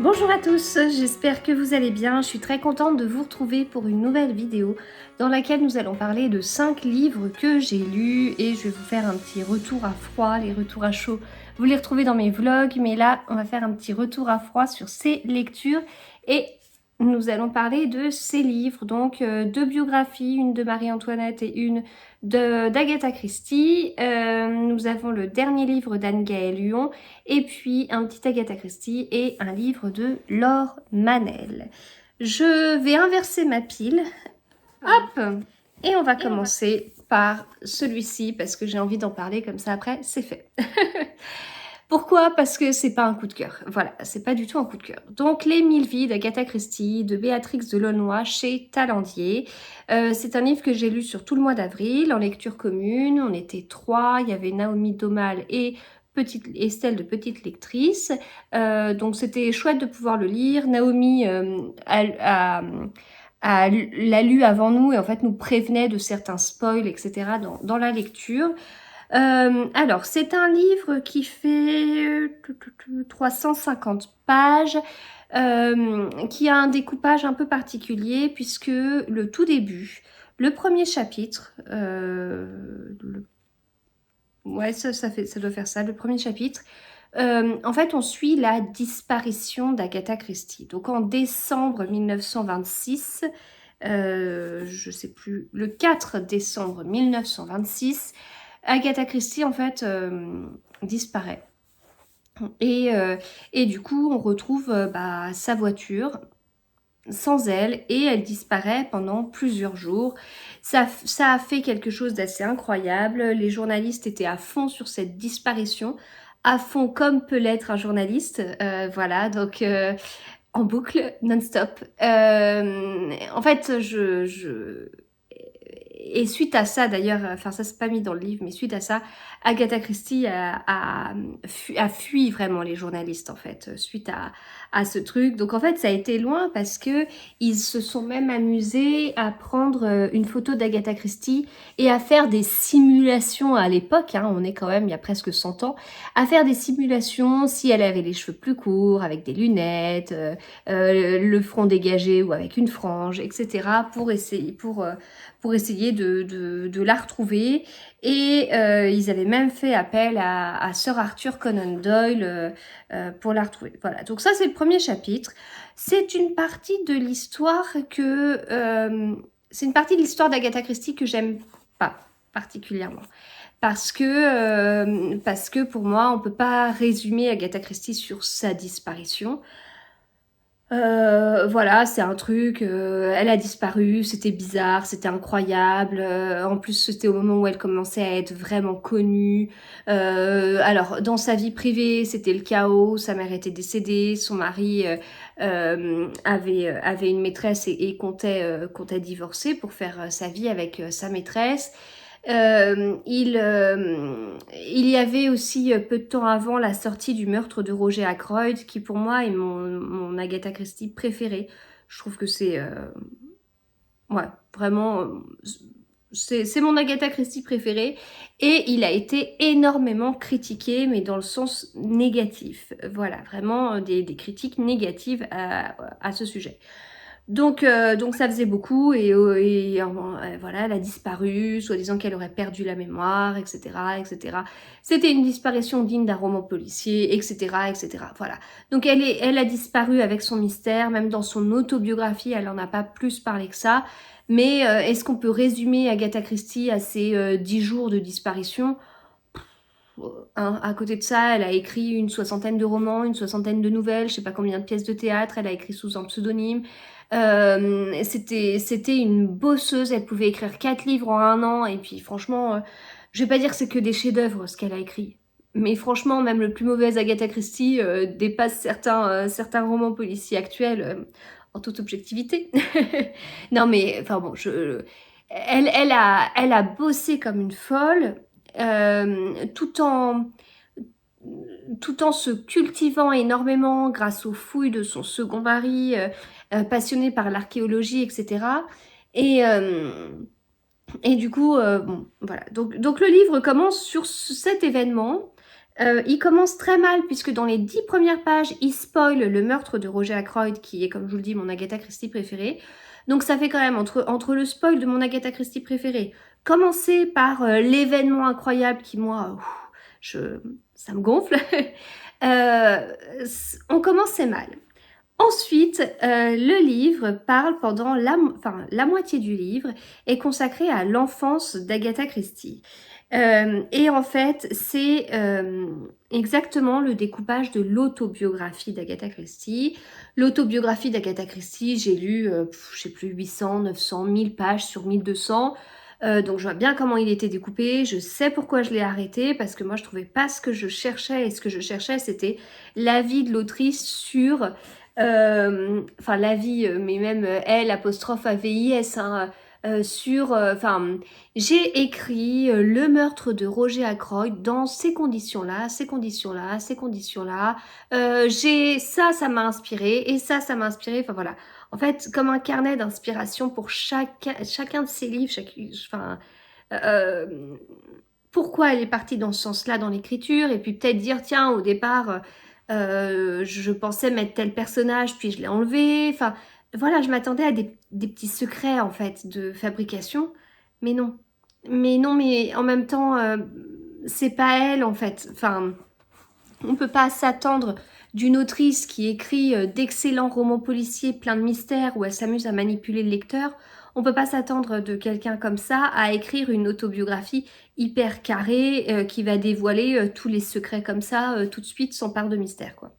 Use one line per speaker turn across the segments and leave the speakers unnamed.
Bonjour à tous, j'espère que vous allez bien. Je suis très contente de vous retrouver pour une nouvelle vidéo dans laquelle nous allons parler de 5 livres que j'ai lus et je vais vous faire un petit retour à froid. Les retours à chaud, vous les retrouvez dans mes vlogs, mais là on va faire un petit retour à froid sur ces lectures et nous allons parler de ces livres, donc deux biographies, une de Marie-Antoinette et une d'Agatha Christie. Nous avons le dernier livre d'Anne-Gaëlle Huon et puis un petit Agatha Christie et un livre de Laure Manel. Je vais inverser ma pile, hop, et on va commencer par celui-ci parce que j'ai envie d'en parler comme ça après, c'est fait. Pourquoi? Parce que c'est pas un coup de cœur. Voilà, c'est pas du tout un coup de cœur. Donc, Les 1000 vies d'Agatha Christie, de Béatrix Delaunoy chez Talandier. C'est un livre que j'ai lu sur tout le mois d'avril, en lecture commune. On était 3, il y avait Naomi Domal et Estelle de Petite Lectrice. Donc, c'était chouette de pouvoir le lire. Naomi l'a lu avant nous et en fait nous prévenait de certains spoils, etc. dans la lecture. Alors, c'est un livre qui fait 350 pages, qui a un découpage un peu particulier puisque le tout début, le premier chapitre, ouais, ça doit faire ça, le premier chapitre, en fait, on suit la disparition d'Agatha Christie. Donc, en décembre 1926, je sais plus, le 4 décembre 1926, Agatha Christie, en fait, disparaît. Et du coup, on retrouve sa voiture sans elle et elle disparaît pendant plusieurs jours. Ça a fait quelque chose d'assez incroyable. Les journalistes étaient à fond sur cette disparition, à fond comme peut l'être un journaliste. Voilà, donc en boucle, non-stop. En fait, et suite à ça, d'ailleurs, enfin ça c'est pas mis dans le livre, mais suite à ça, Agatha Christie a fui vraiment les journalistes en fait, suite à ce truc. Donc en fait ça a été loin parce que ils se sont même amusés à prendre une photo d'Agatha Christie et à faire des simulations à l'époque, hein, on est quand même il y a presque 100 ans, à faire des simulations si elle avait les cheveux plus courts, avec des lunettes, le front dégagé ou avec une frange, etc. pour essayer de la retrouver. Et ils avaient même fait appel à Sir Arthur Conan Doyle pour la retrouver. Voilà, donc ça c'est le premier chapitre. C'est une partie de l'histoire c'est une partie de l'histoire d'Agatha Christie que j'aime pas particulièrement. Parce que pour moi, on peut pas résumer Agatha Christie sur sa disparition. Voilà, c'est un truc, elle a disparu, c'était bizarre, c'était incroyable. En plus, c'était au moment où elle commençait à être vraiment connue. Alors, dans sa vie privée, c'était le chaos. Sa mère était décédée, son mari avait une maîtresse et comptait divorcer pour faire sa vie avec sa maîtresse. Il y avait aussi peu de temps avant la sortie du meurtre de Roger Ackroyd, qui pour moi est mon Agatha Christie préférée. Je trouve que c'est ouais, vraiment c'est mon Agatha Christie préférée et il a été énormément critiqué mais dans le sens négatif. Voilà, vraiment des critiques négatives à ce sujet. Donc ça faisait beaucoup et voilà, elle a disparu, soi-disant qu'elle aurait perdu la mémoire, etc., etc. C'était une disparition digne d'un roman policier, etc., etc. Voilà. Donc elle a disparu avec son mystère, même dans son autobiographie, elle en a pas plus parlé que ça. Mais est-ce qu'on peut résumer Agatha Christie à ses 10 jours de disparition? Hein, à côté de ça, elle a écrit une soixantaine de romans, une soixantaine de nouvelles, je sais pas combien de pièces de théâtre, elle a écrit sous un pseudonyme. C'était une bosseuse, elle pouvait écrire 4 livres en un an, et puis franchement, je vais pas dire que c'est que des chefs-d'œuvre ce qu'elle a écrit. Mais franchement, même le plus mauvais Agatha Christie dépasse certains romans policiers actuels en toute objectivité. Non mais, enfin bon, elle a bossé comme une folle, tout en se cultivant énormément grâce aux fouilles de son second mari, passionné par l'archéologie, etc. Et, euh, et du coup, bon, voilà. Donc le livre commence sur cet événement. Il commence très mal puisque dans les 10 premières pages, il spoil le meurtre de Roger Ackroyd, qui est, comme je vous le dis, mon Agatha Christie préférée. Donc ça fait quand même, entre le spoil de mon Agatha Christie préférée, commencer par l'événement incroyable qui, moi, ça me gonfle, on commençait mal. Ensuite, le livre parle pendant la moitié du livre est consacrée à l'enfance d'Agatha Christie. Et en fait, c'est exactement le découpage de l'autobiographie d'Agatha Christie. L'autobiographie d'Agatha Christie, j'ai lu, je sais plus, 800, 900, 1000 pages sur 1200. Donc je vois bien comment il était découpé, je sais pourquoi je l'ai arrêté, parce que moi je trouvais pas ce que je cherchais, et ce que je cherchais c'était l'avis de l'autrice sur, enfin l'avis, mais même L apostrophe AVIS, hein, sur, enfin, j'ai écrit le meurtre de Roger Ackroyd dans ces conditions-là, ces conditions-là, ces conditions-là. Ça m'a inspiré, et ça m'a inspiré. Enfin voilà. En fait, comme un carnet d'inspiration pour chacun de ses livres, enfin, euh, pourquoi elle est partie dans ce sens-là dans l'écriture, et puis peut-être dire, tiens, au départ, je pensais mettre tel personnage, puis je l'ai enlevé. Enfin, voilà, je m'attendais à des petits secrets, en fait, de fabrication, mais non. Mais non, mais en même temps, c'est pas elle, en fait. Enfin, on peut pas s'attendre d'une autrice qui écrit d'excellents romans policiers pleins de mystères où elle s'amuse à manipuler le lecteur. On peut pas s'attendre de quelqu'un comme ça à écrire une autobiographie hyper carrée qui va dévoiler tous les secrets comme ça tout de suite sans part de mystère, quoi.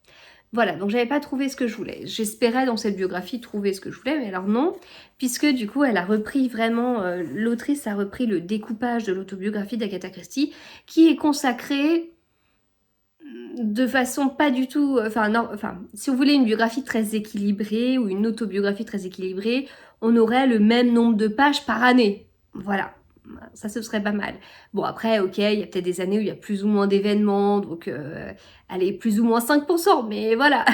Voilà, donc j'avais pas trouvé ce que je voulais. J'espérais dans cette biographie trouver ce que je voulais, mais alors non, puisque du coup elle a repris vraiment, l'autrice a repris le découpage de l'autobiographie d'Agatha Christie, qui est consacré de façon pas du tout, enfin non, enfin si vous voulez une biographie très équilibrée ou une autobiographie très équilibrée, on aurait le même nombre de pages par année. Voilà, ça ce serait pas mal. Bon après, ok, il y a peut-être des années où il y a plus ou moins d'événements, donc allez, plus ou moins 5%, mais voilà.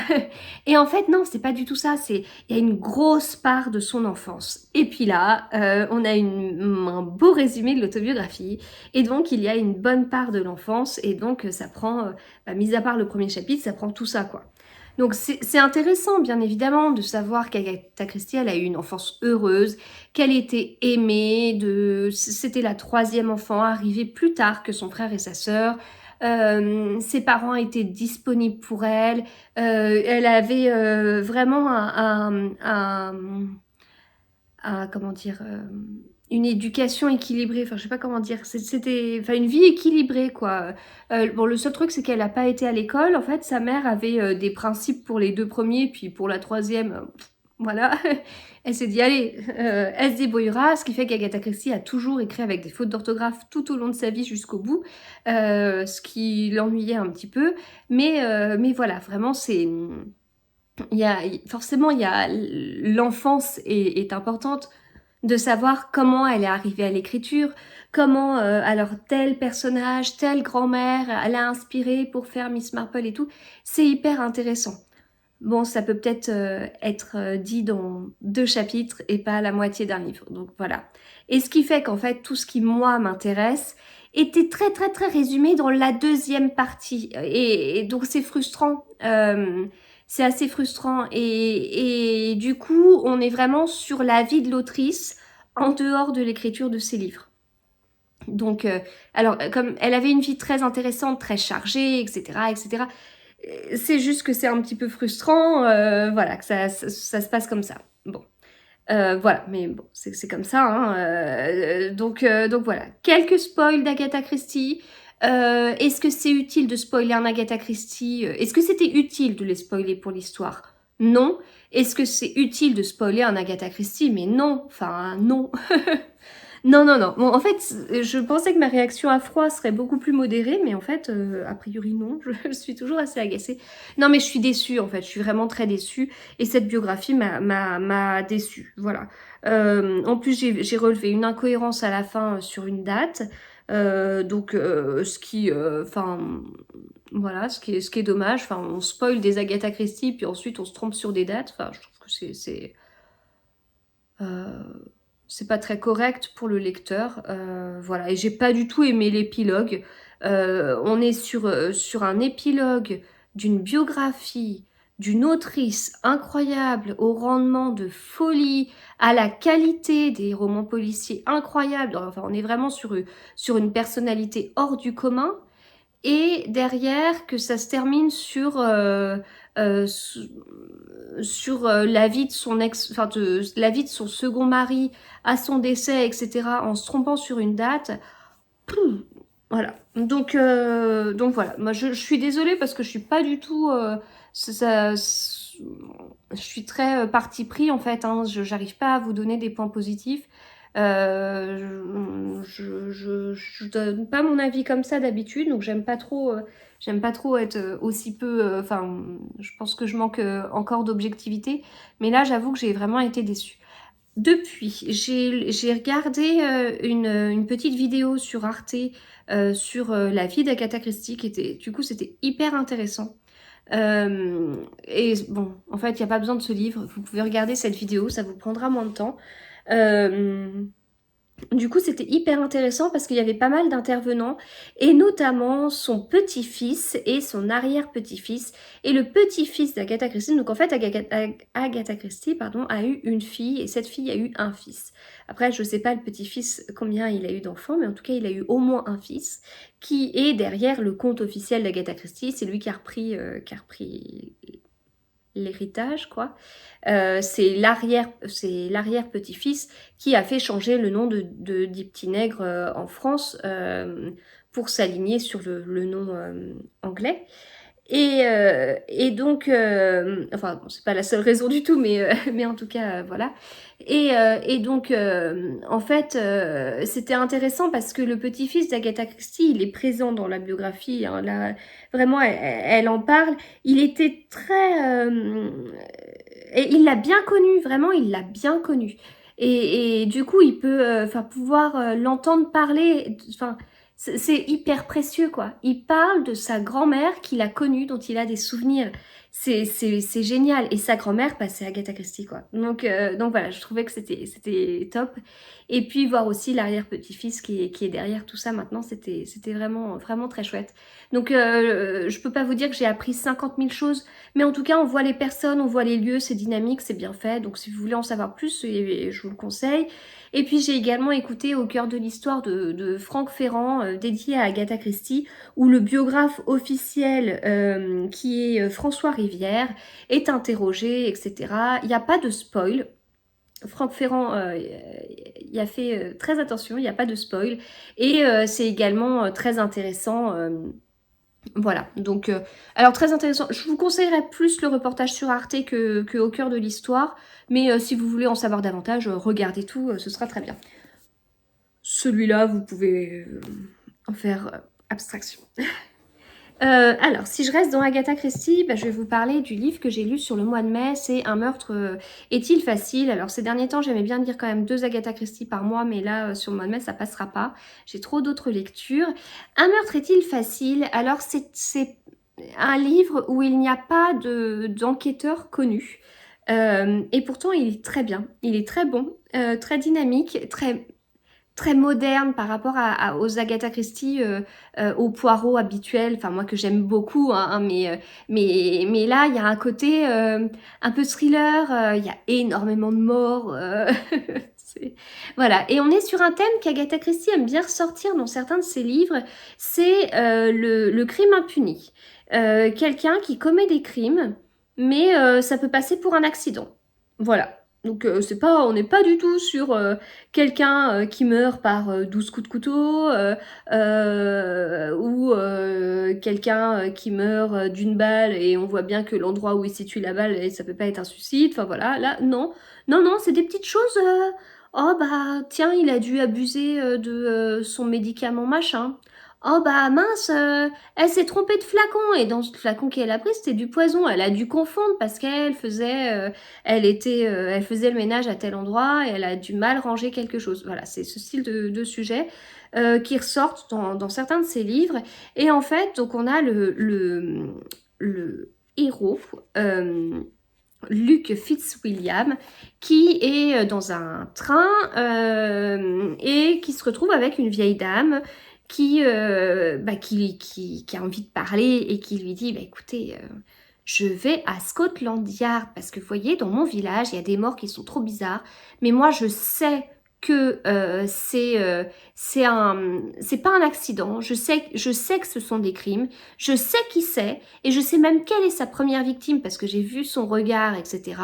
Et en fait non, c'est pas du tout ça, il y a une grosse part de son enfance. Et puis là, on a un beau résumé de l'autobiographie, et donc il y a une bonne part de l'enfance, et donc ça prend... mis à part le premier chapitre, ça prend tout ça, quoi. Donc c'est intéressant, bien évidemment, de savoir qu'Agatha Christie, elle a eu une enfance heureuse, qu'elle était aimée, c'était la 3e enfant, arrivée plus tard que son frère et sa sœur. Ses parents étaient disponibles pour elle. Elle avait vraiment comment dire, une éducation équilibrée, enfin je sais pas comment dire, c'était, enfin une vie équilibrée quoi. Bon, le seul truc c'est qu'elle n'a pas été à l'école, en fait sa mère avait des principes pour les 2 premiers, puis pour la 3e, voilà, elle s'est dit allez, elle se débrouillera, ce qui fait qu'Agatha Christie a toujours écrit avec des fautes d'orthographe tout au long de sa vie jusqu'au bout, ce qui l'ennuyait un petit peu, mais voilà, vraiment c'est... Forcément, l'enfance est importante, de savoir comment elle est arrivée à l'écriture, comment alors tel personnage, telle grand-mère, elle a inspiré pour faire Miss Marple et tout. C'est hyper intéressant. Bon, ça peut peut-être être dit dans 2 chapitres et pas la moitié d'un livre. Donc voilà. Et ce qui fait qu'en fait, tout ce qui, moi, m'intéresse était très, très, très résumé dans la 2e partie. Et donc, c'est frustrant. C'est assez frustrant. Et du coup, on est vraiment sur la vie de l'autrice en dehors de l'écriture de ses livres. Donc, alors, comme elle avait une vie très intéressante, très chargée, etc., etc., c'est juste que c'est un petit peu frustrant, voilà, que ça se passe comme ça. Bon, voilà, mais bon, c'est comme ça, hein, donc voilà. Quelques spoils d'Agatha Christie. Est-ce que c'est utile de spoiler un Agatha Christie? Est-ce que c'était utile de les spoiler pour l'histoire? Non. Est-ce que c'est utile de spoiler un Agatha Christie? Mais non, enfin non. Non, non, non. Bon, en fait, je pensais que ma réaction à froid serait beaucoup plus modérée, mais en fait, a priori non. Je suis toujours assez agacée. Non, mais je suis déçue, en fait. Je suis vraiment très déçue. Et cette biographie m'a déçue. Voilà. En plus, j'ai relevé une incohérence à la fin sur une date. Donc, ce qui... Enfin... voilà, ce qui est dommage. Enfin, on spoil des Agatha Christie, puis ensuite on se trompe sur des dates. Enfin, je trouve que euh, c'est pas très correct pour le lecteur, voilà. Et j'ai pas du tout aimé l'épilogue. On est sur un épilogue d'une biographie d'une autrice incroyable, au rendement de folie, à la qualité des romans policiers incroyables. Enfin, on est vraiment sur une personnalité hors du commun. Et derrière, que ça se termine euh, sur la vie de son la vie de son second mari à son décès, etc., en se trompant sur une date. Pouf, voilà. Donc voilà. Moi, je suis désolée parce que je suis pas du tout. Je suis très parti pris en fait. Hein. J'arrive pas à vous donner des points positifs. Je donne pas mon avis comme ça d'habitude, donc j'aime pas trop être aussi peu. Enfin, je pense que je manque encore d'objectivité, mais là, j'avoue que j'ai vraiment été déçue. Depuis, j'ai regardé une petite vidéo sur Arte sur la vie d'Agatha Christie, qui était, du coup, c'était hyper intéressant. Et bon, en fait, il n'y a pas besoin de ce livre. Vous pouvez regarder cette vidéo, ça vous prendra moins de temps. Du coup, c'était hyper intéressant parce qu'il y avait pas mal d'intervenants, et notamment son petit-fils et son arrière-petit-fils, et le petit-fils d'Agatha Christie. Donc en fait, Agatha Christie, pardon, a eu une fille, et cette fille a eu un fils. Après, je sais pas le petit-fils combien il a eu d'enfants, mais en tout cas, il a eu au moins un fils, qui est derrière le compte officiel d'Agatha Christie. C'est lui qui a repris l'héritage, quoi. C'est l'arrière-petit-fils qui a fait changer le nom de Dix Petits Nègres en France pour s'aligner sur le nom anglais. Et donc, enfin, bon, c'est pas la seule raison du tout, mais en tout cas, voilà. Et donc, en fait, c'était intéressant parce que le petit-fils d'Agatha Christie, il est présent dans la biographie. Hein, là, vraiment, elle en parle. Il était très... et il l'a bien connu, vraiment, il l'a bien connu. Et du coup, il peut pouvoir l'entendre parler. Enfin, c'est hyper précieux, quoi. Il parle de sa grand-mère qu'il a connue, dont il a des souvenirs. C'est génial. Et sa grand-mère, bah, c'est Agatha Christie, quoi. Donc voilà, je trouvais que c'était top. Et puis voir aussi l'arrière-petit-fils qui est derrière tout ça maintenant, c'était vraiment, vraiment très chouette. Donc je peux pas vous dire que j'ai appris 50 000 choses, mais en tout cas, on voit les personnes, on voit les lieux, c'est dynamique, c'est bien fait. Donc si vous voulez en savoir plus, je vous le conseille. Et puis j'ai également écouté Au cœur de l'histoire de Franck Ferrand, dédié à Agatha Christie, où le biographe officiel, qui est François Rivière, est interrogé, etc. Il n'y a pas de spoil. Franck Ferrand y a fait très attention, il n'y a pas de spoil. Et c'est également très intéressant. Voilà, donc, alors très intéressant. Je vous conseillerais plus le reportage sur Arte que Au cœur de l'histoire, mais si vous voulez en savoir davantage, regardez tout, ce sera très bien. Celui-là, vous pouvez en faire abstraction. Alors, si je reste dans Agatha Christie, bah, je vais vous parler du livre que j'ai lu sur le mois de mai. C'est Un meurtre est-il facile? Alors, ces derniers temps, j'aimais bien lire quand même 2 Agatha Christie par mois, mais là, sur le mois de mai, ça passera pas. J'ai trop d'autres lectures. Un meurtre est-il facile? Alors, c'est un livre où il n'y a pas d'enquêteur connu. Et pourtant, il est très bien. Il est très bon, très dynamique, très moderne par rapport aux Agatha Christie, aux Poirot habituels, enfin moi que j'aime beaucoup, hein, mais là il y a un côté un peu thriller, il y a énormément de morts, voilà. Et on est sur un thème qu'Agatha Christie aime bien ressortir dans certains de ses livres, c'est le crime impuni. Quelqu'un qui commet des crimes, mais ça peut passer pour un accident. Voilà. Donc on n'est pas du tout sur quelqu'un qui meurt par 12 coups de couteau, ou quelqu'un qui meurt d'une balle et on voit bien que l'endroit où il situe la balle, et ça peut pas être un suicide. Enfin voilà, là non, non, c'est des petites choses. Oh bah tiens, il a dû abuser de son médicament machin. Oh bah mince, elle s'est trompée de flacon, et dans ce flacon qu'elle a pris, c'était du poison. Elle a dû confondre parce qu'elle faisait elle faisait le ménage à tel endroit et elle a du mal ranger quelque chose. Voilà, c'est ce style de sujet qui ressortent dans certains de ses livres. Et en fait, donc on a le héros, Luke Fitzwilliam, qui est dans un train et qui se retrouve avec une vieille dame qui a envie de parler et qui lui dit, bah écoutez, je vais à Scotland Yard parce que vous voyez, dans mon village, il y a des morts qui sont trop bizarres, mais moi je sais que c'est pas un accident, je sais que ce sont des crimes, je sais qui c'est, et je sais même quelle est sa première victime parce que j'ai vu son regard, etc.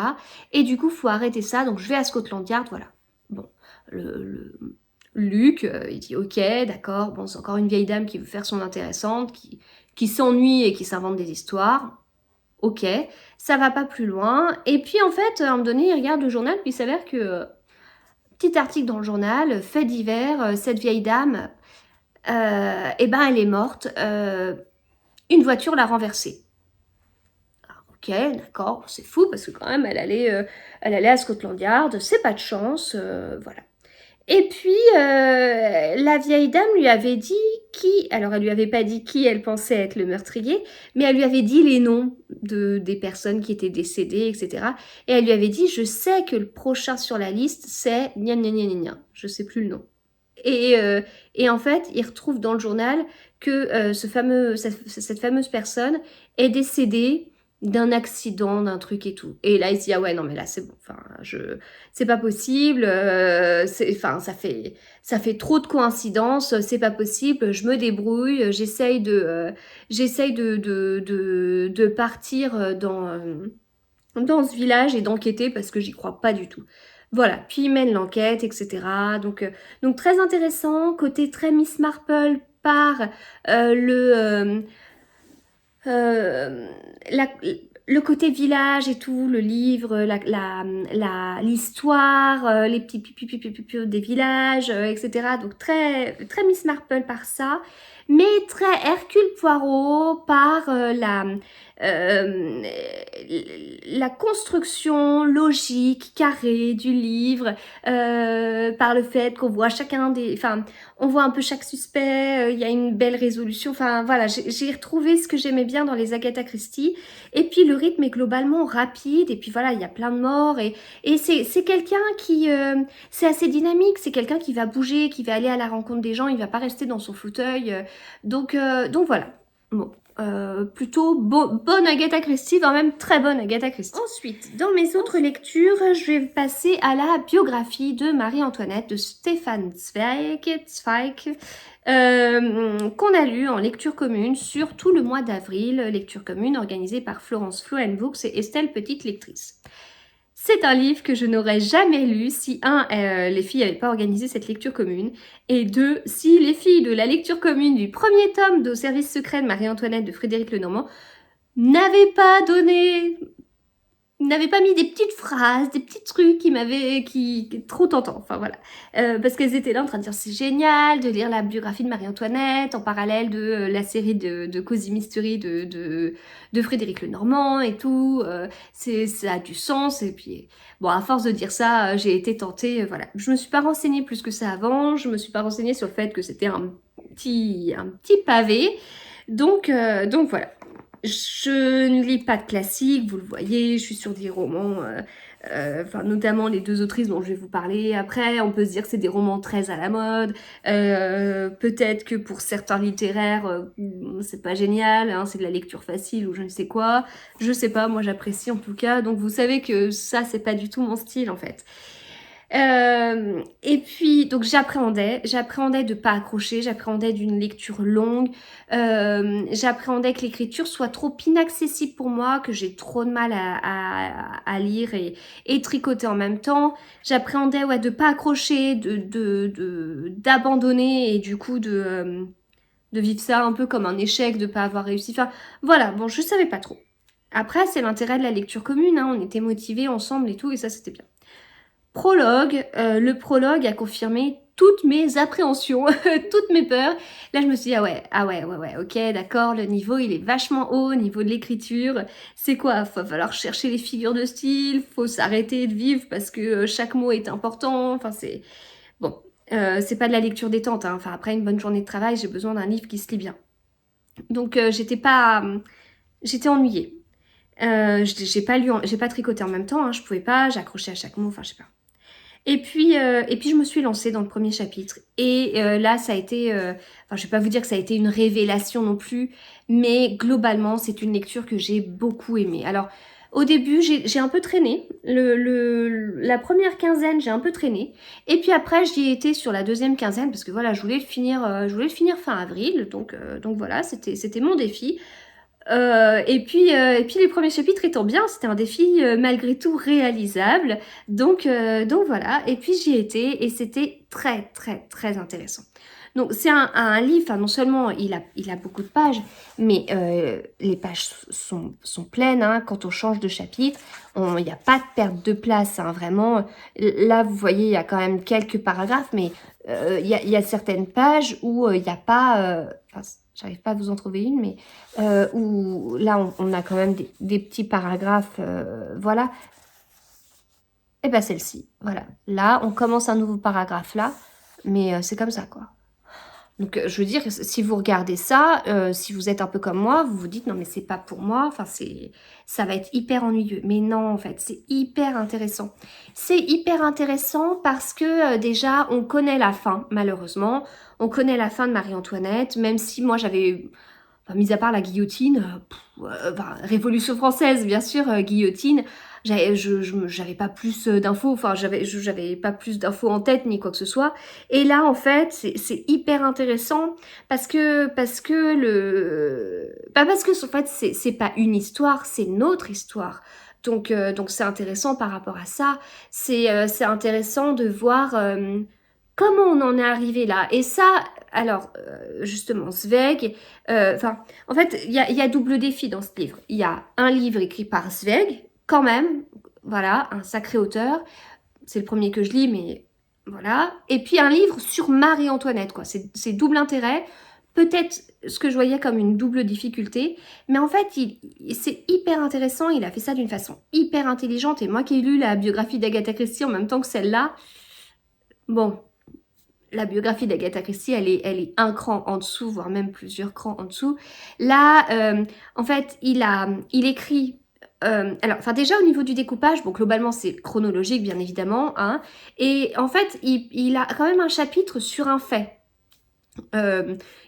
Et du coup, faut arrêter ça, donc je vais à Scotland Yard, voilà. Bon, le Luc, il dit ok, d'accord, bon, c'est encore une vieille dame qui veut faire son intéressante, qui s'ennuie et qui s'invente des histoires. Ok, ça va pas plus loin. Et puis en fait, à un moment donné, il regarde le journal, puis il s'avère que, petit article dans le journal, fait divers, cette vieille dame, eh ben elle est morte, une voiture l'a renversée. Alors, ok, d'accord, c'est fou parce que quand même elle allait à Scotland Yard, c'est pas de chance, voilà. Et puis, la vieille dame lui avait dit qui, alors elle lui avait pas dit qui elle pensait être le meurtrier, mais elle lui avait dit les noms des personnes qui étaient décédées, etc. Et elle lui avait dit, je sais que le prochain sur la liste, c'est gna gna gna gna gna, je sais plus le nom. Et, euh, et en fait, il retrouve dans le journal que cette fameuse personne est décédée d'un accident, d'un truc et tout. Et là, il se dit, ah ouais, non, mais là, c'est bon. Enfin, c'est pas possible. Enfin, ça fait trop de coïncidences. C'est pas possible. Je me débrouille. J'essaye de partir dans ce village et d'enquêter parce que j'y crois pas du tout. Voilà, puis il mène l'enquête, etc. Donc très intéressant, côté très Miss Marple par euh, la- le côté village et tout, le livre, l'histoire, les petits pipi des villages, etc. Donc très Miss Marple par ça, mais très Hercule Poirot par euh, la construction logique, carrée du livre, par le fait qu'on voit enfin, on voit un peu chaque suspect, il y a une belle résolution, enfin voilà, j'ai retrouvé ce que j'aimais bien dans les Agatha Christie, et puis le rythme est globalement rapide, et puis voilà, il y a plein de morts, et c'est quelqu'un qui, c'est assez dynamique, c'est quelqu'un qui va bouger, qui va aller à la rencontre des gens, il va pas rester dans son fauteuil, donc voilà, bon. Plutôt bonne Agatha Christie, quand même très bonne Agatha Christie. Ensuite, dans mes autres lectures, je vais passer à la biographie de Marie-Antoinette de Stéphane Zweig, qu'on a lu en lecture commune sur tout le mois d'avril, lecture commune organisée par Florence Floen Books et Estelle Petite Lectrice. C'est un livre que je n'aurais jamais lu si, les filles n'avaient pas organisé cette lecture commune, et deux, si les filles de la lecture commune du premier tome de Au service secret de Marie-Antoinette de Frédéric Lenormand n'avaient pas mis des petites phrases, des petits trucs qui trop tentants, enfin voilà. Parce qu'elles étaient là en train de dire c'est génial de lire la biographie de Marie-Antoinette en parallèle de la série de Cozy Mystery de Frédéric Lenormand et tout. Ça a du sens et puis bon, à force de dire ça, j'ai été tentée, voilà. Je me suis pas renseignée plus que ça avant, je me suis pas renseignée sur le fait que c'était un petit pavé. Donc voilà. Je ne lis pas de classiques, vous le voyez, je suis sur des romans, enfin notamment les deux autrices dont je vais vous parler. Après, on peut se dire que c'est des romans très à la mode. Peut-être que pour certains littéraires, c'est pas génial, hein, c'est de la lecture facile ou je ne sais quoi. Je sais pas, moi j'apprécie en tout cas. Donc vous savez que ça, c'est pas du tout mon style en fait. Et puis, donc j'appréhendais de pas accrocher, j'appréhendais d'une lecture longue, j'appréhendais que l'écriture soit trop inaccessible pour moi, que j'ai trop de mal à lire et tricoter en même temps. J'appréhendais de pas accrocher, d'abandonner et du coup de vivre ça un peu comme un échec, de pas avoir réussi. Enfin, voilà, bon, je savais pas trop. Après, c'est l'intérêt de la lecture commune, hein, on était motivés ensemble et tout, et ça c'était bien. Prologue, le prologue a confirmé toutes mes appréhensions, toutes mes peurs. Là, je me suis dit, ouais, ok, d'accord, le niveau, il est vachement haut au niveau de l'écriture. C'est quoi? Va falloir chercher les figures de style, faut s'arrêter de vivre parce que chaque mot est important. Enfin, c'est... Bon, c'est pas de la lecture détente, hein. Enfin, après une bonne journée de travail, j'ai besoin d'un livre qui se lit bien. Donc, j'étais ennuyée. J'ai pas tricoté en même temps, hein, je pouvais pas, j'ai accroché à chaque mot, enfin, je sais pas. Et puis je me suis lancée dans le premier chapitre. Et là, ça a été, enfin, je vais pas vous dire que ça a été une révélation non plus, mais globalement, c'est une lecture que j'ai beaucoup aimée. Alors, au début, j'ai un peu traîné. La première quinzaine, j'ai un peu traîné. Et puis après, j'y ai été sur la deuxième quinzaine, parce que voilà, je voulais le finir fin avril. Donc voilà, c'était mon défi. Et puis les premiers chapitres étant bien, c'était un défi malgré tout réalisable. Donc voilà, et puis j'y étais et c'était très très très intéressant. Donc c'est un livre, enfin, non seulement il a beaucoup de pages, mais les pages sont pleines, hein, quand on change de chapitre. Il n'y a pas de perte de place, hein, vraiment. Là, vous voyez, il y a quand même quelques paragraphes, mais il y a certaines pages où il n'y a pas... enfin, j'arrive pas à vous en trouver une, mais où là, on a quand même des petits paragraphes, voilà. Et ben celle-ci, voilà. Là, on commence un nouveau paragraphe là, mais c'est comme ça, quoi. Donc, je veux dire, si vous regardez ça, si vous êtes un peu comme moi, vous vous dites, non, mais c'est pas pour moi, enfin, ça va être hyper ennuyeux. Mais non, en fait, c'est hyper intéressant. C'est hyper intéressant parce que, déjà, on connaît la fin, malheureusement. On connaît la fin de Marie-Antoinette, même si moi, j'avais... Enfin, mis à part la guillotine, enfin, Révolution française, bien sûr, guillotine, j'avais pas plus d'infos, enfin, j'avais pas plus d'infos en tête, ni quoi que ce soit. Et là, en fait, c'est hyper intéressant parce que, en fait, c'est pas une histoire, c'est notre histoire. Donc c'est intéressant par rapport à ça. C'est intéressant de voir comment on en est arrivé là. Et ça, alors, justement, Zweig, enfin, en fait, il y a double défi dans ce livre. Il y a un livre écrit par Zweig, quand même, voilà, un sacré auteur. C'est le premier que je lis, mais voilà. Et puis un livre sur Marie-Antoinette, quoi. C'est double intérêt. Peut-être ce que je voyais comme une double difficulté, mais en fait, c'est hyper intéressant. Il a fait ça d'une façon hyper intelligente. Et moi qui ai lu la biographie d'Agatha Christie en même temps que celle-là, bon, la biographie d'Agatha Christie, elle est un cran en dessous, voire même plusieurs crans en dessous. Là, en fait, il écrit... alors, enfin déjà au niveau du découpage, bon globalement c'est chronologique bien évidemment, hein, et en fait il a quand même un chapitre sur un fait.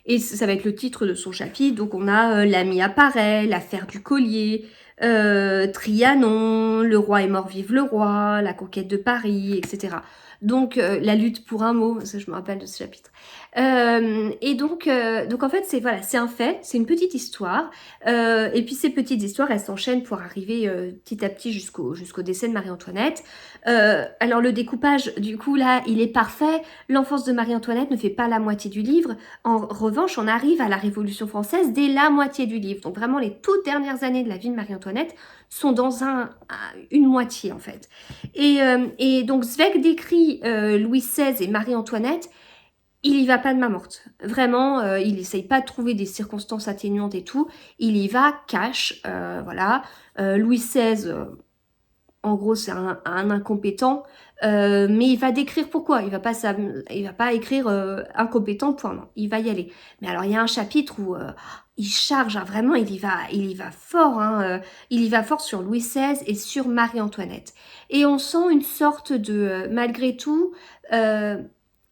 Et ça va être le titre de son chapitre. Donc on a l'ami apparaît, l'affaire du collier, Trianon, le roi est mort, vive le roi, la conquête de Paris, etc. Donc la lutte pour un mot, ça je me rappelle de ce chapitre. Et donc en fait c'est voilà, c'est un fait, c'est une petite histoire. Et puis ces petites histoires, elles s'enchaînent pour arriver petit à petit jusqu'au décès de Marie-Antoinette. Alors le découpage, du coup là, il est parfait. L'enfance de Marie-Antoinette ne fait pas la moitié du livre. En revanche, on arrive à la Révolution française dès la moitié du livre. Donc vraiment, les toutes dernières années de la vie de Marie-Antoinette sont dans une moitié en fait. Et donc Zweig décrit Louis XVI et Marie-Antoinette. Il y va pas de main morte. Vraiment, il essaye pas de trouver des circonstances atténuantes et tout. Il y va cash, voilà. Louis XVI, en gros, c'est un incompétent, mais il va décrire pourquoi. Il va pas écrire incompétent, point. Non, il va y aller. Mais alors, il y a un chapitre où il charge, hein, vraiment, il y va fort. Hein, il y va fort sur Louis XVI et sur Marie-Antoinette. Et on sent une sorte de, malgré tout,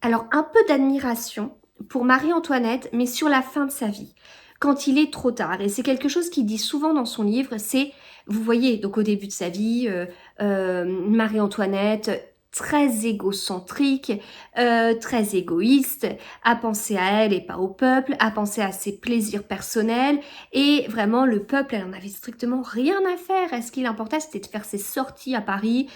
alors un peu d'admiration pour Marie-Antoinette, mais sur la fin de sa vie, quand il est trop tard. Et c'est quelque chose qu'il dit souvent dans son livre, c'est vous voyez, donc au début de sa vie, Marie-Antoinette, très égocentrique, très égoïste, à penser à elle et pas au peuple, à penser à ses plaisirs personnels, et vraiment le peuple, elle en avait strictement rien à faire. Et ce qui l'importait, c'était de faire ses sorties à Paris,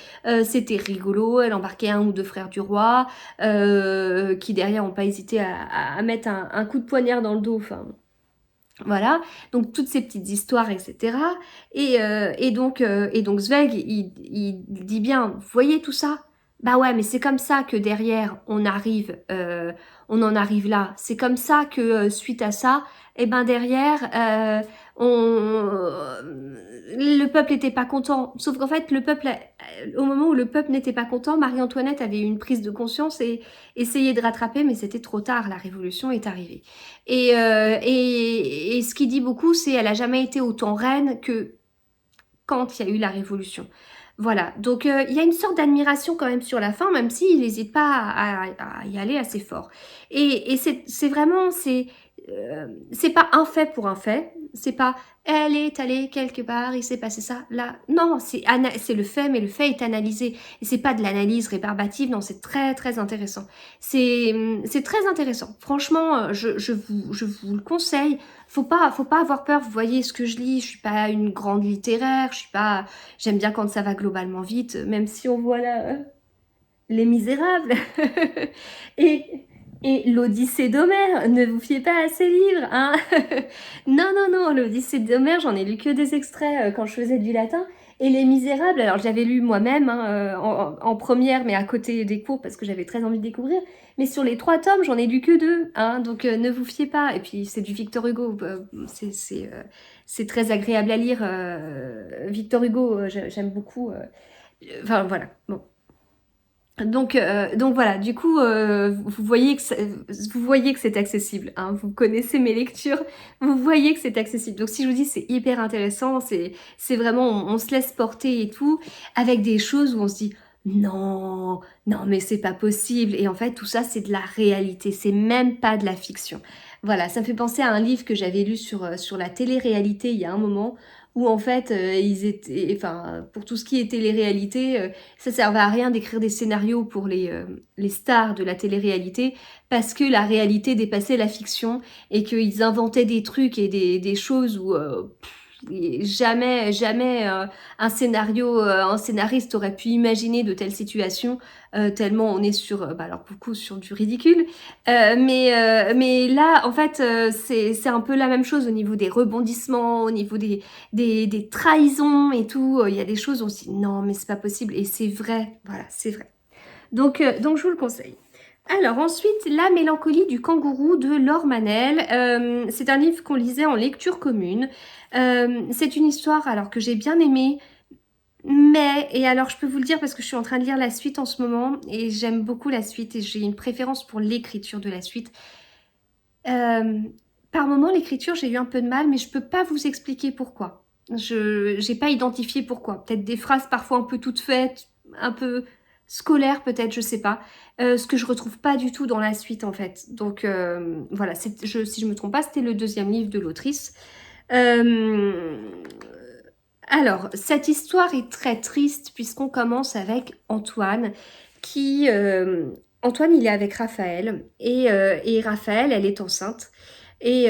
c'était rigolo, elle embarquait un ou deux frères du roi, qui derrière n'ont pas hésité à mettre un coup de poignard dans le dos, enfin... Voilà, donc toutes ces petites histoires, etc. Et donc Zweig, il dit bien, vous voyez tout ça? Bah ouais, mais c'est comme ça que derrière, on en arrive là. C'est comme ça que suite à ça, et ben derrière, le peuple n'était pas content. Sauf qu'en fait, au moment où le peuple n'était pas content, Marie-Antoinette avait eu une prise de conscience et essayait de rattraper, mais c'était trop tard, la révolution est arrivée. Et ce qui dit beaucoup, c'est qu'elle a jamais été autant reine que quand il y a eu la Révolution. Voilà, donc il y a une sorte d'admiration quand même sur la fin, même s'il n'hésite pas à y aller assez fort. Et c'est vraiment, c'est pas un fait pour un fait, c'est pas elle est allée quelque part, il s'est passé ça, là, non, c'est le fait, mais le fait est analysé. Et c'est pas de l'analyse rébarbative, non, c'est très très intéressant. C'est très intéressant. Franchement, je vous le conseille. Faut pas avoir peur, vous voyez ce que je lis, je suis pas une grande littéraire, je suis pas... J'aime bien quand ça va globalement vite, même si on voit là Les Misérables et, et l'Odyssée d'Homère. Ne vous fiez pas à ces livres, hein. Non, non, non, l'Odyssée d'Homère, j'en ai lu que des extraits quand je faisais du latin. Et Les Misérables, alors j'avais lu moi-même hein, en première, mais à côté des cours parce que j'avais très envie de découvrir. Mais sur les 3 tomes, j'en ai lu que 2, hein, donc ne vous fiez pas. Et puis c'est du Victor Hugo, c'est très agréable à lire. Victor Hugo, j'aime beaucoup. Enfin voilà, bon. Donc voilà, du coup, vous voyez que vous voyez que c'est accessible, hein, vous connaissez mes lectures, vous voyez que c'est accessible. Donc si je vous dis c'est hyper intéressant, c'est vraiment, on se laisse porter et tout, avec des choses où on se dit non, non mais c'est pas possible. Et en fait tout ça c'est de la réalité, c'est même pas de la fiction. Voilà, ça me fait penser à un livre que j'avais lu sur la télé-réalité il y a un moment, où en fait ils étaient, enfin pour tout ce qui est télé-réalité, ça servait à rien d'écrire des scénarios pour les stars de la télé-réalité parce que la réalité dépassait la fiction et qu'ils inventaient des trucs et des choses où jamais un scénariste aurait pu imaginer de telles situations tellement on est sur, alors beaucoup sur du ridicule. Mais là, en fait, c'est un peu la même chose au niveau des rebondissements, au niveau des trahisons et tout. Il y a des choses où on se dit non, mais c'est pas possible. Et c'est vrai, voilà, c'est vrai. Donc je vous le conseille. Alors ensuite, La mélancolie du kangourou de Laure Manel. C'est un livre qu'on lisait en lecture commune. C'est une histoire alors que j'ai bien aimée. Mais, et alors je peux vous le dire parce que je suis en train de lire la suite en ce moment et j'aime beaucoup la suite et j'ai une préférence pour l'écriture de la suite. Euh, Par moment, l'écriture, j'ai eu un peu de mal, mais je peux pas vous expliquer pourquoi. Je n'ai pas identifié pourquoi. Peut-être des phrases parfois un peu toutes faites, un peu scolaires peut-être, je sais pas. Ce que je retrouve pas du tout dans la suite en fait. Donc voilà, si je me trompe pas, c'était le 2e livre de l'autrice. Euh, alors, cette histoire est très triste puisqu'on commence avec Antoine qui... Antoine, il est avec Raphaël et Raphaël, elle est enceinte. Et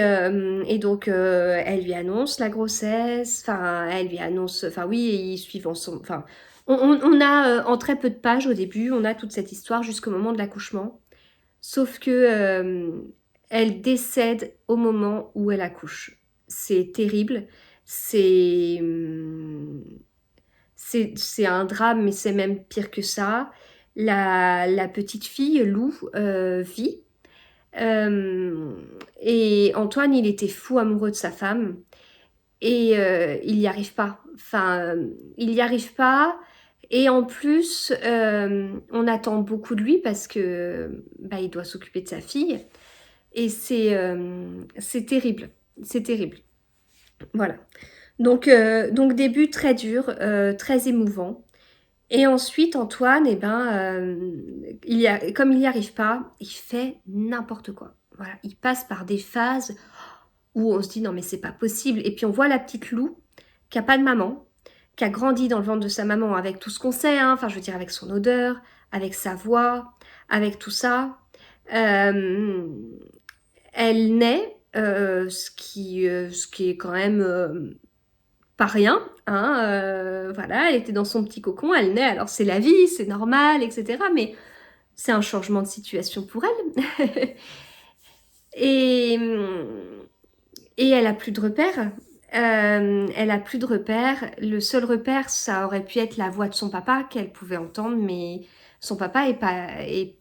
donc, elle lui annonce la grossesse, enfin, elle lui annonce, enfin oui, et ils suivent ensemble. Enfin, on a en très peu de pages au début, on a toute cette histoire jusqu'au moment de l'accouchement. Sauf que elle décède au moment où elle accouche. C'est terrible. C'est c'est un drame, mais c'est même pire que ça. La petite fille, Lou, vit. Euh, et Antoine, il était fou amoureux de sa femme. Et il n'y arrive pas. Enfin, il n'y arrive pas. Et en plus, on attend beaucoup de lui parce que bah, il doit s'occuper de sa fille. Et c'est terrible. C'est terrible. Voilà. Donc début très dur, très émouvant. Et ensuite, Antoine, eh ben, comme il n'y arrive pas, il fait n'importe quoi. Voilà, il passe par des phases où on se dit non mais c'est pas possible. Et puis on voit la petite Lou qui a pas de maman, qui a grandi dans le ventre de sa maman avec tout ce qu'on sait, hein, enfin je veux dire avec son odeur, avec sa voix, avec tout ça. Euh, Elle naît, ce qui est quand même pas rien, hein, voilà, elle était dans son petit cocon, elle naît, alors c'est la vie, c'est normal, etc. Mais c'est un changement de situation pour elle. Et, et elle a plus de repères. Elle a plus de repères. Le seul repère, ça aurait pu être la voix de son papa qu'elle pouvait entendre, mais son papa est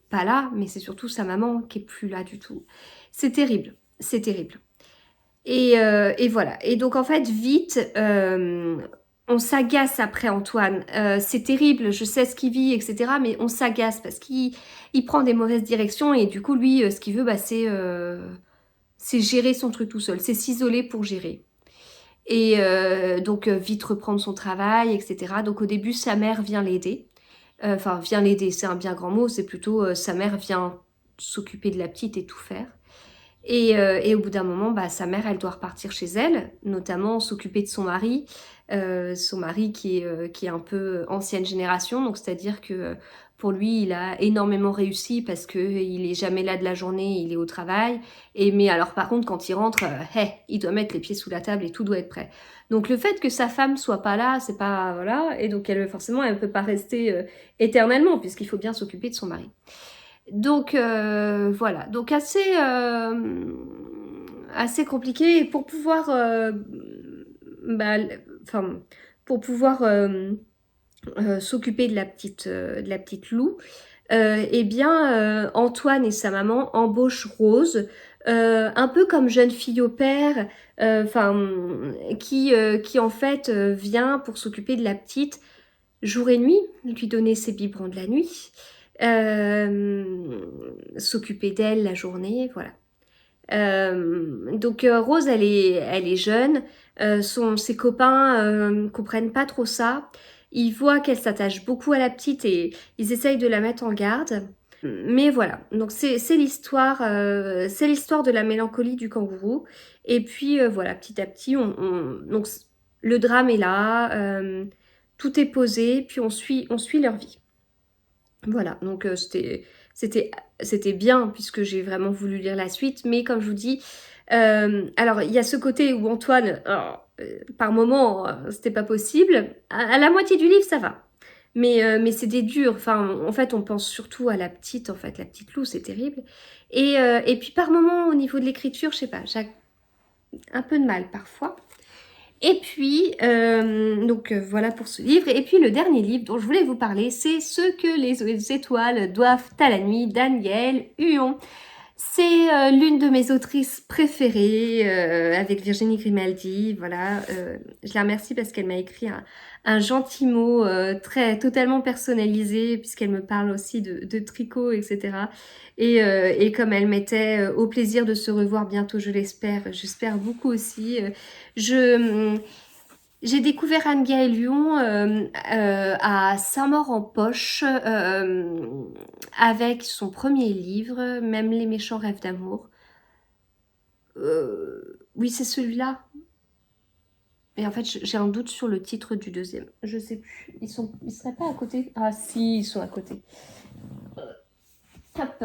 pas là, mais c'est surtout sa maman qui est plus là du tout. C'est terrible, c'est terrible. Et voilà. Et donc en fait, vite, on s'agace après Antoine. C'est terrible, je sais ce qu'il vit, etc. Mais on s'agace parce qu'il prend des mauvaises directions et du coup, lui, ce qu'il veut, bah, c'est gérer son truc tout seul. C'est s'isoler pour gérer. Et donc vite reprendre son travail, etc. Donc au début, sa mère vient l'aider. Enfin, vient l'aider, c'est un bien grand mot, c'est plutôt sa mère vient s'occuper de la petite et tout faire. Et au bout d'un moment, bah, sa mère, elle doit repartir chez elle, notamment s'occuper de son mari qui est un peu ancienne génération, donc c'est-à-dire que pour lui, il a énormément réussi parce qu'il est jamais là de la journée, il est au travail. Mais alors par contre, quand il rentre, il doit mettre les pieds sous la table et tout doit être prêt. Donc le fait que sa femme soit pas là, c'est pas voilà, et donc forcément, elle ne peut pas rester éternellement puisqu'il faut bien s'occuper de son mari. Donc voilà, donc assez compliqué. Et pour pouvoir, bah, enfin, pour pouvoir s'occuper de la petite Lou, eh bien Antoine et sa maman embauchent Rose, un peu comme jeune fille au père, qui en fait vient pour s'occuper de la petite jour et nuit, lui donner ses biberons de la nuit, s'occuper d'elle la journée, voilà. Donc Rose, elle est jeune, ses copains comprennent pas trop ça. Ils voient qu'elle s'attache beaucoup à la petite et ils essayent de la mettre en garde. Mais voilà, donc c'est l'histoire de la mélancolie du kangourou. Et puis voilà, petit à petit, donc le drame est là, tout est posé, puis on suit leur vie. Voilà, donc c'était bien puisque j'ai vraiment voulu lire la suite, mais comme je vous dis, alors il y a ce côté où Antoine, par moment, c'était pas possible. À la moitié du livre, ça va. Mais c'était dur. Enfin, en fait, on pense surtout à la petite, en fait, la petite Lou, c'est terrible. Et puis par moment, au niveau de l'écriture, je sais pas, j'ai un peu de mal parfois. Et puis, voilà pour ce livre. Et puis le dernier livre dont je voulais vous parler, c'est Ce que les étoiles doivent à la nuit d'Anielle Huon. C'est l'une de mes autrices préférées, avec Virginie Grimaldi. Voilà, je la remercie parce qu'elle m'a écrit un gentil mot totalement personnalisé, puisqu'elle me parle aussi de tricot, etc. Et comme elle mettait au plaisir de se revoir bientôt, je l'espère. J'espère beaucoup aussi. J'ai découvert Anne-Gaëlle Lyon à Saint-Maur-en-Poche avec son premier livre, Même les méchants rêvent d'amour. Oui, c'est celui-là. Et en fait, j'ai un doute sur le titre du deuxième. Je sais plus. Ils seraient pas à côté? Ah si, ils sont à côté. Hop.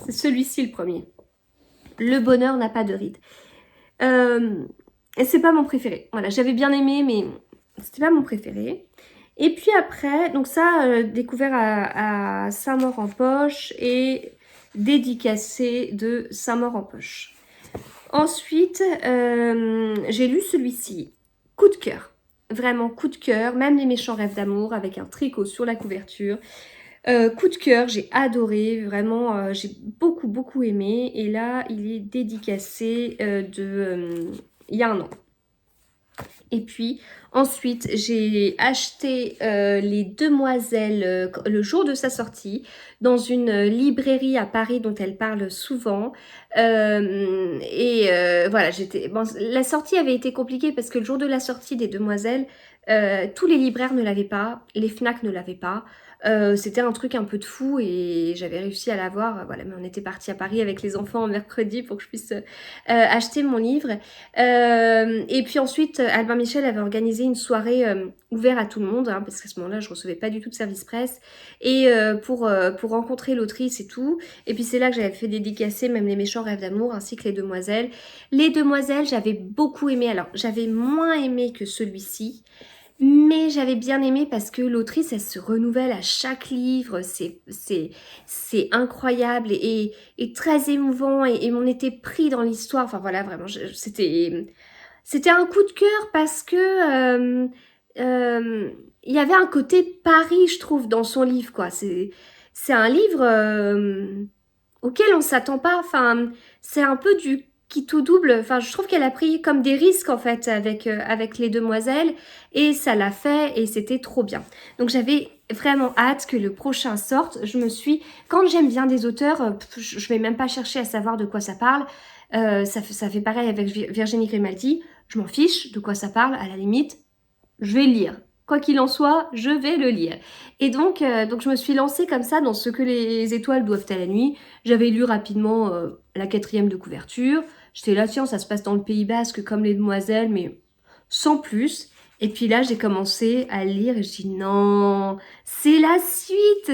C'est celui-ci le premier. Le bonheur n'a pas de ride. Et c'est pas mon préféré. Voilà, j'avais bien aimé, mais c'était pas mon préféré. Et puis après, donc ça, découvert à Saint-Maur-en-Poche et dédicacé de Saint-Maur-en-Poche. Ensuite, j'ai lu celui-ci. Coup de cœur. Vraiment coup de cœur. Même les méchants rêves d'amour avec un tricot sur la couverture. Coup de cœur, j'ai adoré. Vraiment, j'ai beaucoup aimé. Et là, il est dédicacé il y a un an. Et puis ensuite, j'ai acheté Les Demoiselles le jour de sa sortie dans une librairie à Paris dont elle parle souvent. Voilà, la sortie avait été compliquée parce que le jour de la sortie des Demoiselles, tous les libraires ne l'avaient pas, les Fnac ne l'avaient pas. C'était un truc un peu de fou et j'avais réussi à l'avoir. Voilà, mais on était parti à Paris avec les enfants mercredi pour que je puisse acheter mon livre. Et puis ensuite, Albin Michel avait organisé une soirée ouverte à tout le monde, hein, parce qu'à ce moment-là, je recevais pas du tout de service presse, et pour rencontrer l'autrice et tout. Et puis c'est là que j'avais fait dédicacer Même les méchants rêves d'amour, ainsi que Les Demoiselles. Les Demoiselles, j'avais beaucoup aimé. Alors, j'avais moins aimé que celui-ci. Mais j'avais bien aimé parce que l'autrice, elle se renouvelle à chaque livre. C'est incroyable et très émouvant. Et on était pris dans l'histoire. Enfin voilà, vraiment, c'était un coup de cœur parce que il y avait un côté Paris, je trouve, dans son livre, quoi. C'est un livre auquel on s'attend pas. Enfin, c'est un peu du qui tout double. Enfin, je trouve qu'elle a pris comme des risques en fait avec les demoiselles et ça l'a fait et c'était trop bien. Donc j'avais vraiment hâte que le prochain sorte. Quand j'aime bien des auteurs, je vais même pas chercher à savoir de quoi ça parle. Ça fait pareil avec Virginie Grimaldi. je m'en fiche de quoi ça parle, à la limite, je vais le lire. Quoi qu'il en soit, je vais le lire. Et donc je me suis lancée comme ça dans Ce que les étoiles doivent à la nuit. J'avais lu rapidement la 4e de couverture. J'étais là, tiens, ça se passe dans le Pays Basque comme les demoiselles, mais sans plus. Et puis là, j'ai commencé à lire et je dis non, c'est la suite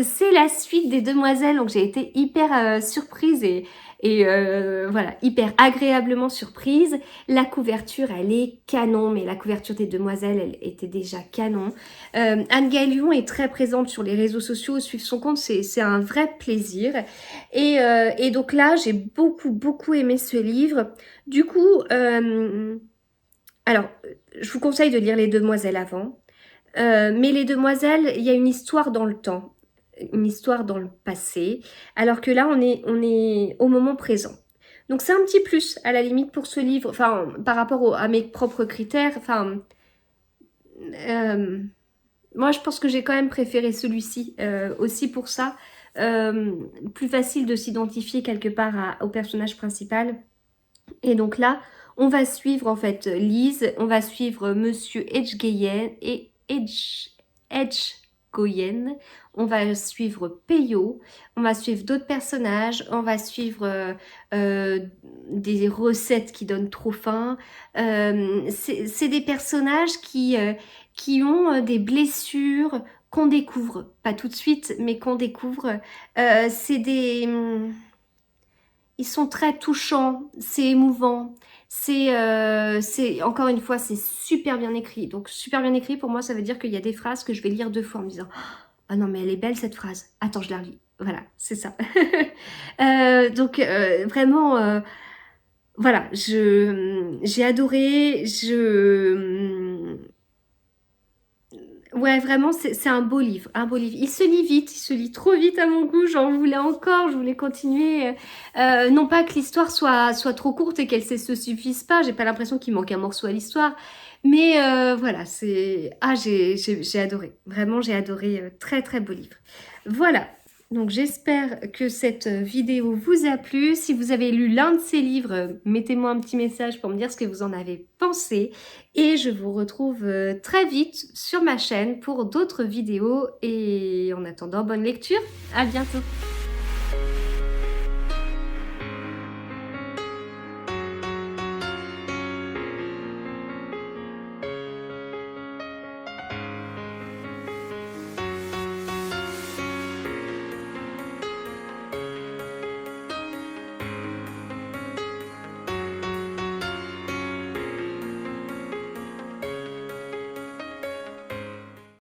des demoiselles. Donc j'ai été hyper surprise et voilà, hyper agréablement surprise. La couverture, elle est canon, mais la couverture des demoiselles, elle était déjà canon. Anne Galion est très présente sur les réseaux sociaux, suivre son compte, c'est un vrai plaisir. Et donc là, j'ai beaucoup aimé ce livre. Du coup, alors, je vous conseille de lire Les Demoiselles avant. Mais Les Demoiselles, il y a une histoire dans le temps, une histoire dans le passé, alors que là, on est au moment présent. Donc c'est un petit plus, à la limite, pour ce livre, enfin, par rapport à mes propres critères, enfin... moi, je pense que j'ai quand même préféré celui-ci, aussi pour ça. Plus facile de s'identifier quelque part au personnage principal. Et donc là, on va suivre en fait Lise, on va suivre Monsieur Edgegoyen, on va suivre Peyo, on va suivre d'autres personnages, on va suivre des recettes qui donnent trop faim. C'est des personnages qui ont des blessures qu'on découvre, pas tout de suite, mais qu'on découvre. C'est des... Ils sont très touchants, c'est émouvant, c'est encore une fois, c'est super bien écrit. Donc super bien écrit, pour moi, ça veut dire qu'il y a des phrases que je vais lire 2 fois en me disant « Ah non, mais elle est belle cette phrase. Attends, je la relis. » Voilà, c'est ça. Donc vraiment, voilà, j'ai adoré, ouais, vraiment, c'est un beau livre, un beau livre. Il se lit vite, il se lit trop vite à mon goût, j'en voulais encore, je voulais continuer. Non pas que l'histoire soit trop courte et qu'elle se suffise pas, j'ai pas l'impression qu'il manque un morceau à l'histoire. Mais voilà, c'est... Ah, j'ai adoré, vraiment j'ai adoré, très beau livre. Voilà, donc j'espère que cette vidéo vous a plu. Si vous avez lu l'un de ces livres, mettez-moi un petit message pour me dire ce que vous en avez pensé. Et je vous retrouve très vite sur ma chaîne pour d'autres vidéos. Et en attendant, bonne lecture, à bientôt!